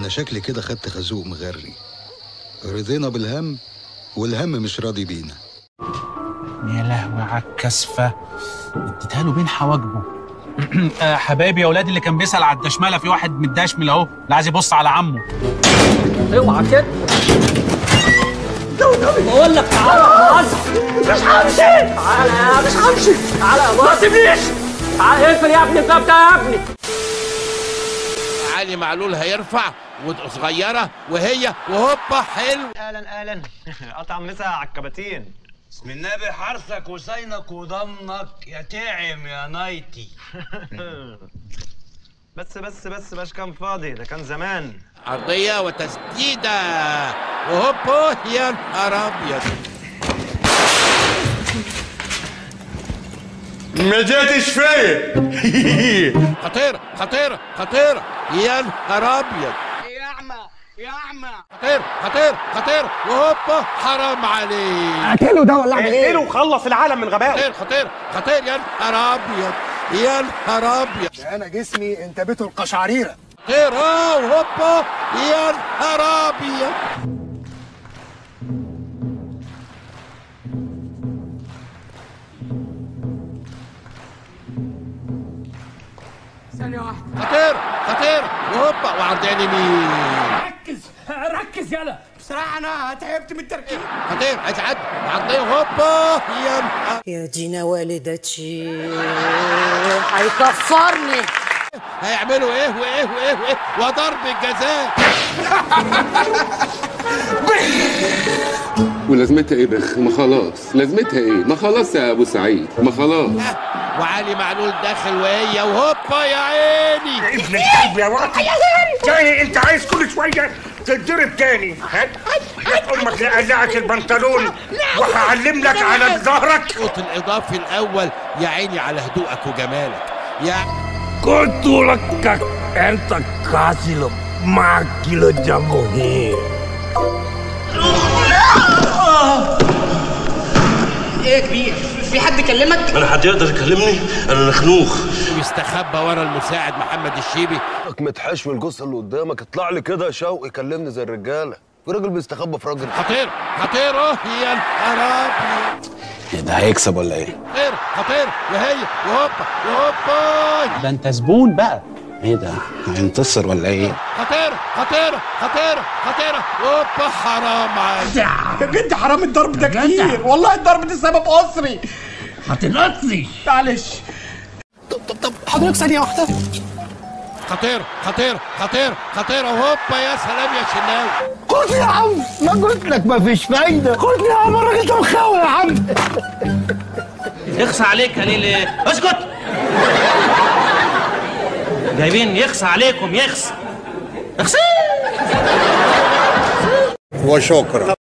انا شكلي كده خدت خازوق مغري. رضينا بالهم والهم مش راضي بينا. يا لهوي على الكسفه، اديتها له بين حواجبه. حبايبي يا ولاد، اللي كان بيسأل على الدشمله في واحد متدشمل اهو، اللي عايز يبص على عمه. اوعى كده. بقول لك تعالى. مش همشي. تعالى مش همشي. تعالى ما تسيبنيش. تعالى اقفل يا ابني الباب ده يا ابني. علي معلول هيرفع وصغيره وهي وهوبا حلو. اهلا قطع مسا على الكباتين. بسم النبي حرثك وسينك وضمنك يا تعم يا نايتي. بس كان فاضي، ده كان زمان. عرضيه وتسديده وهوبا يا نهار ابيض. ما جاتش فيا. خطيره خطيره خطيره يا نهار ابيض. يا اعمى خطير وهوبا حرام عليك. اقتله ده ولا اعمل ايه؟ اقتله وخلص العالم من غبائه. خطير يا نهار ابيض يا نهار ابيض. ده انا جسمي انتابته القشعريره. خطير وهوبا يا نهار ابيض. ثانية واحدة. خطير وهوبا وعرضين يمين. ركز يلا. بصراحة أنا تعبت من التركيز. خطير هيتعدى عرضيه هوبا يا دينا والدتي هيكفرني. هيعملوا ايه وضرب الجزاء. ولازمتها ايه بخ؟ ما خلاص لازمتها ايه؟ ما خلاص يا ابو سعيد، ما خلاص. وعلي معلول داخل وهي وهوبا يا عيني. ابن الكلب يا وقت تاني. انت عايز كل شويه تتضرب تاني. هات امك لقلعك البنطلون وهعلم لك على ظهرك. الشوط الاضافي الاول يا عيني على هدوءك وجمالك يا كنت لك انت كاسل ما كيلو جاموهي. إيه يا كبير؟ في حد كلمك؟ انا حد يقدر يكلمني؟ انا نخنوخ. بيستخبى ورا المساعد محمد الشيبي. متحشم الجثه اللي قدامك، اطلع لي كده يا شوقي كلمني زي الرجاله. في راجل بيستخبى في راجل. خطير يا نهار ابيض. ده هيكسب ولا ايه؟ خطير وهي وهوبا. ده انت زبون بقى. ايه ده؟ هينتصر ولا ايه؟ خطيره وهوبا حرام عليك. يا بنت حرام الضرب ده كتير والله. الضرب ده سبب اسري. هتنقصني معلش. طب حضرتك ثانيه واحده. خطير وهوبا يا سلام يا شناوي. خد يا عم، ما قلت لك مفيش فايده. خد يا عم، الراجل ده مخاوي يا عم. يخصى عليك يا ليلى. اسكت. جايبين يخصى عليكم. يخصى وشكرا.